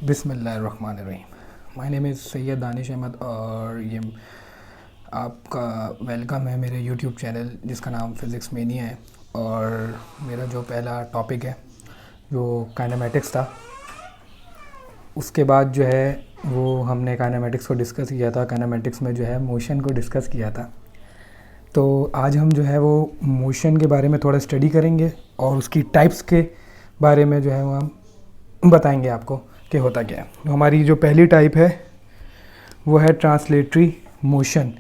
बिस्मिल्लाहिर्रहमानिर्रहीम। My name is Syed Danish Ahmed और ये आपका वेलकम है मेरे यूट्यूब चैनल जिसका नाम फ़िज़िक्स मेनिया है। और मेरा जो पहला टॉपिक है जो काइनेमेटिक्स था, उसके बाद जो है वो हमने काइनेमेटिक्स को डिस्कस किया था। काइनेमेटिक्स में जो है मोशन को डिस्कस किया था। तो आज हम जो है वो मोशन के बारे में थोड़ा स्टडी करेंगे और उसकी टाइप्स के बारे में जो है वो हम बताएंगे आपको कि होता क्या है। तो हमारी जो पहली टाइप है वो है ट्रांसलेटरी मोशन।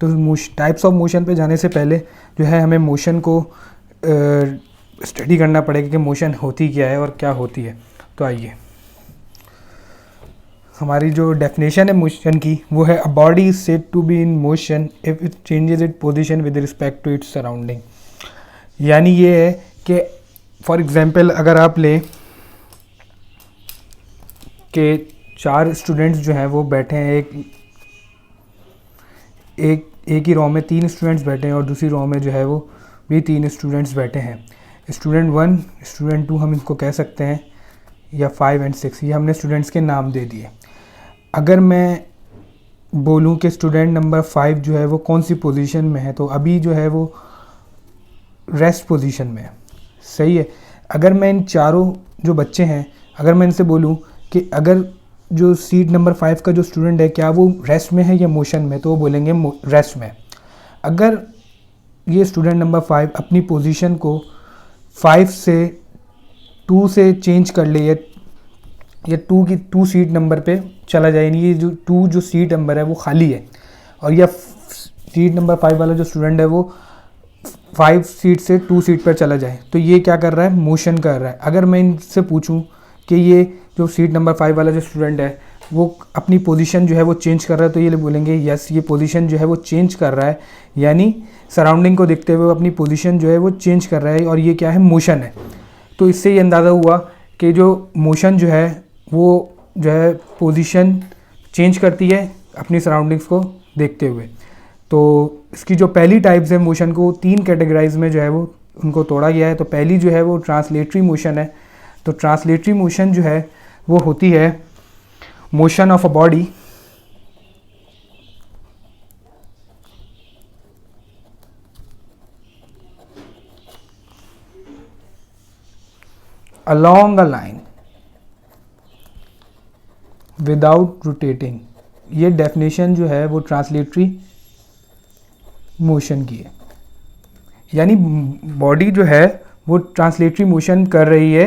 तो टाइप्स ऑफ मोशन पे जाने से पहले जो है हमें मोशन को स्टडी करना पड़ेगा कि मोशन होती क्या है और क्या होती है। तो आइए, हमारी जो डेफिनेशन है मोशन की वो है a body is said to be in motion if it changes it position with respect to its surrounding. यानी ये है कि फॉर एग्जांपल अगर आप लें कि 4 स्टूडेंट्स जो हैं वो बैठे हैं एक ही रो में 3 स्टूडेंट्स बैठे हैं और दूसरी रो में जो है वो भी 3 स्टूडेंट्स बैठे हैं। स्टूडेंट 1, स्टूडेंट 2 हम इनको कह सकते हैं, या 5 और 6, ये हमने स्टूडेंट्स के नाम दे दिए। अगर मैं बोलूं कि स्टूडेंट नंबर 5 जो है वो कौन सी पोजीशन में है, तो अभी जो है वो रेस्ट पोजीशन में है। सही है। अगर मैं इन चारों जो बच्चे हैं, अगर मैं इनसे बोलूं कि अगर जो सीट नंबर 5 का जो स्टूडेंट है क्या वो रेस्ट में है या मोशन में, तो वो बोलेंगे रेस्ट में। अगर ये स्टूडेंट नंबर 5 अपनी पोजीशन को 5 से 2 से चेंज कर ले या 2 सीट नंबर पे चला जाए, यानी ये जो 2 जो सीट नंबर है वो खाली है, और या सीट नंबर 5 वाला जो स्टूडेंट है वो 5 सीट से 2 सीट पर चला जाए, तो ये क्या कर रहा है, मोशन कर रहा है। अगर मैं इनसे पूछूं कि ये जो सीट नंबर 5 वाला जो स्टूडेंट है वो अपनी पोजीशन जो है वो चेंज कर रहा है, तो ये बोलेंगे यस, ये पोजीशन जो है वो चेंज कर रहा है, यानी सराउंडिंग को देखते हुए अपनी पोजीशन जो है वो चेंज कर रहा है, और ये क्या है, मोशन है। तो इससे ये अंदाज़ा हुआ कि जो मोशन जो है वो जो है पोजीशन चेंज करती है अपनी सराउंडिंग्स को देखते हुए। तो इसकी जो पहली टाइप्स है मोशन को 3 कैटेगराइज में जो है वो उनको तोड़ा गया है। तो पहली जो है वो ट्रांसलेटरी मोशन है। तो ट्रांसलेटरी मोशन जो है वो होती है motion of a body along a line without rotating। ये डेफिनेशन जो है वो ट्रांसलेटरी मोशन की है, यानी बॉडी जो है वो ट्रांसलेटरी मोशन कर रही है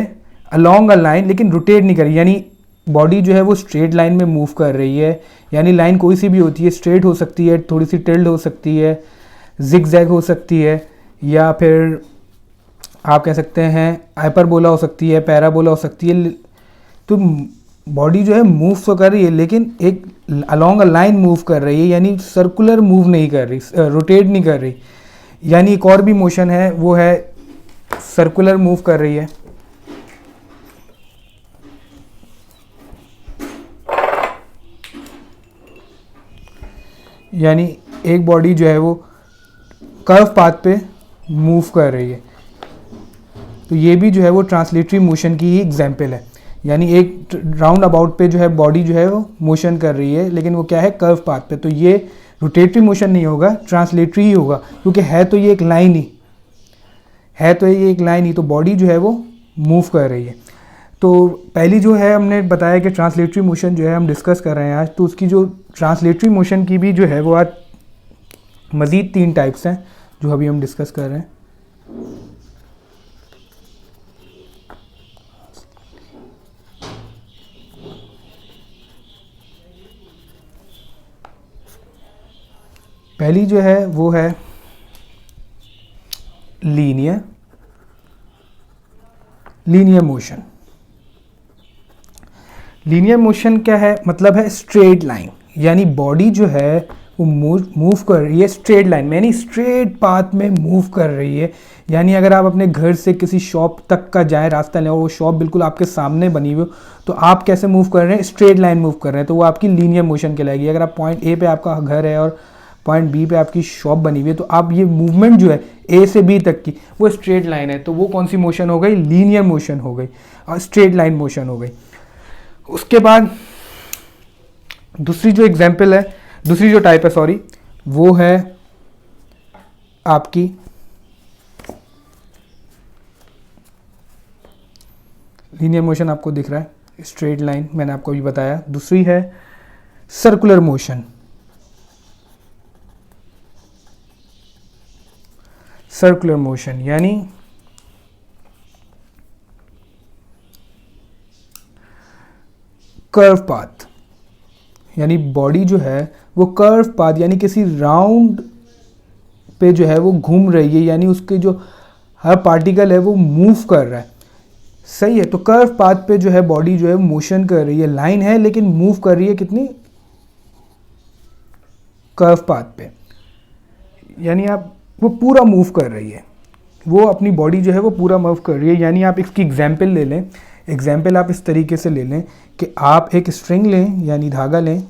along a line, लेकिन रोटेट नहीं कर रही, यानी बॉडी जो है वो स्ट्रेट लाइन में मूव कर रही है। यानी लाइन कोई सी भी होती है, स्ट्रेट हो सकती है, थोड़ी सी टिल्ड हो सकती है, जिग-जैग हो सकती है, या फिर आप कह सकते हैं हाइपरबोला हो सकती है, पैराबोला हो सकती है। तो बॉडी जो है मूव तो कर रही है लेकिन एक अलोंग अ लाइन मूव कर रही है, यानी सर्कुलर मूव नहीं कर रही, रोटेट नहीं कर रही। यानी एक और भी मोशन है वो है सर्कुलर मूव कर रही है। यानी एक बॉडी जो है वो कर्व पाथ पे मूव कर रही है, तो ये भी जो है वो ट्रांसलेटरी मोशन की ही एग्जांपल है। यानी एक राउंड अबाउट पे जो है बॉडी जो है वो मोशन कर रही है, लेकिन वो क्या है, कर्व पाथ पे। तो ये रोटेटरी मोशन नहीं होगा, ट्रांसलेटरी ही होगा, क्योंकि है तो ये एक लाइन ही है, तो ये एक लाइन ही, तो बॉडी जो है वो मूव कर रही है। तो पहली जो है हमने बताया कि ट्रांसलेटरी मोशन जो है हम डिस्कस कर रहे हैं आज। तो उसकी जो ट्रांसलेटरी मोशन की भी जो है वो आज मज़ीद 3 टाइप्स हैं जो अभी हम डिस्कस कर रहे हैं। पहली जो है वो है लीनियर मोशन। लीनियर मोशन क्या है, मतलब है स्ट्रेट लाइन, यानी बॉडी जो है वो मूव कर रही है स्ट्रेट लाइन में, यानी स्ट्रेट पाथ में मूव कर रही है। यानी अगर आप अपने घर से किसी शॉप तक का जाए रास्ता लें और वो शॉप बिल्कुल आपके सामने बनी हुई हो, तो आप कैसे मूव कर रहे हैं, स्ट्रेट लाइन मूव कर रहे हैं, तो वो आपकी लीनियर मोशन कहलाएगी। अगर आप पॉइंट ए पे आपका घर है और पॉइंट बी पे आपकी शॉप बनी हुई है, तो आप ये मूवमेंट जो है ए से बी तक की वो स्ट्रेट लाइन है, तो वो कौन सी मोशन हो गई, लीनियर मोशन हो गई और स्ट्रेट लाइन मोशन हो गई। उसके बाद दूसरी जो टाइप है सॉरी, वो है आपकी लीनियर मोशन, आपको दिख रहा है स्ट्रेट लाइन, मैंने आपको अभी बताया। दूसरी है सर्कुलर मोशन। सर्कुलर मोशन यानी कर्व पाथ, यानी बॉडी जो है वो कर्व पाथ यानी किसी राउंड पे जो है वो घूम रही है, यानी उसके जो हर पार्टिकल है वो मूव कर रहा है। सही है, तो कर्व पाथ पे जो है बॉडी जो है मोशन कर रही है, लाइन है लेकिन मूव कर रही है कितनी, कर्व पाथ पे, यानी आप वो पूरा मूव कर रही है, वो अपनी बॉडी जो है वो पूरा मूव कर रही है। यानी आप इसकी एग्जाम्पल ले लें, एग्जाम्पल आप इस तरीके से ले लें कि आप एक स्ट्रिंग लें यानी धागा लें,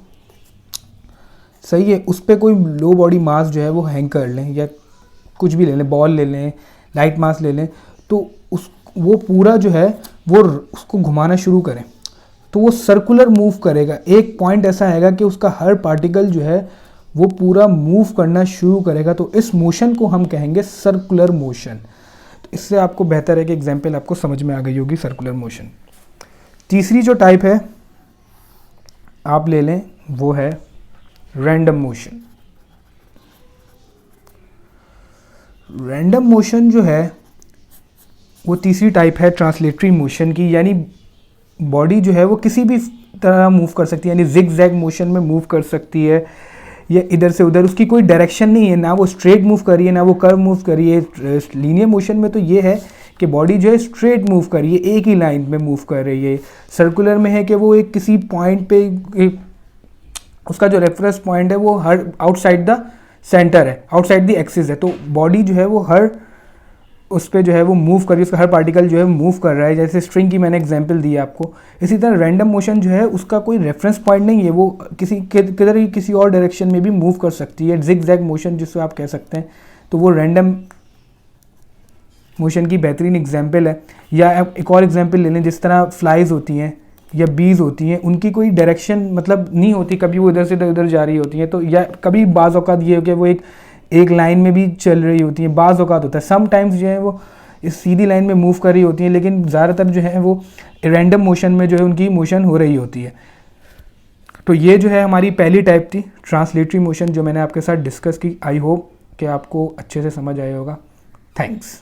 सही है, उस पर कोई लो बॉडी मास जो है वो हैंग कर लें, या कुछ भी ले लें, बॉल ले लें, लाइट मास ले लें, तो वो पूरा जो है वो उसको घुमाना शुरू करें तो वो सर्कुलर मूव करेगा। एक पॉइंट ऐसा आएगा कि उसका हर पार्टिकल जो है वो पूरा मूव करना शुरू करेगा, तो इस मोशन को हम कहेंगे सर्कुलर मोशन। तो इससे आपको बेहतर है कि एग्जाम्पल आपको समझ में आ गई होगी सर्कुलर मोशन। तीसरी जो टाइप है आप ले लें वो है रैंडम मोशन। रैंडम मोशन जो है वो तीसरी टाइप है ट्रांसलेटरी मोशन की, यानी बॉडी जो है वो किसी भी तरह मूव कर सकती है, यानी जिग जैग मोशन में मूव कर सकती है, या इधर से उधर, उसकी कोई डायरेक्शन नहीं है, ना वो स्ट्रेट मूव कर रही है ना वो कर्व मूव कर रही है। लीनियर मोशन में तो ये है कि बॉडी जो है स्ट्रेट मूव कर रही है, एक ही लाइन में मूव कर रही है। सर्कुलर में है कि वो एक किसी पॉइंट पे उसका जो रेफरेंस पॉइंट है वो हर आउटसाइड द सेंटर है, आउटसाइड द एक्सिस है, तो बॉडी जो है वो हर उस पर जो है वो मूव कर रही है, उसका हर पार्टिकल जो है मूव कर रहा है। जैसे स्ट्रिंग की मैंने एग्जांपल दी आपको, इसी तरह रैंडम मोशन जो है उसका कोई रेफरेंस पॉइंट नहीं है, वो किधर ही किसी और डायरेक्शन में भी मूव कर सकती है, जिग जैग मोशन जिसको आप कह सकते हैं, तो वो रैंडम मोशन की बेहतरीन एग्जाम्पल है। या आप एक और एग्जाम्पल ले लें, जिस तरह फ्लाइज होती हैं या बीज होती हैं, उनकी कोई डायरेक्शन मतलब नहीं होती, कभी वो इधर से उधर जा रही होती हैं, तो या कभी बाज़ औक़ात ये हो कि वो एक लाइन में भी चल रही होती हैं, बाज़ औक़ात होता है समटाइम्स जो है वो इस सीधी लाइन में मूव कर रही होती हैं, लेकिन ज़्यादातर जो है वो रैंडम मोशन में जो है उनकी मोशन हो रही होती है। तो ये जो है हमारी पहली टाइप थी ट्रांसलेटरी मोशन, जो मैंने आपके साथ डिस्कस की। आई होप कि आपको अच्छे से समझ आया होगा। थैंक्स।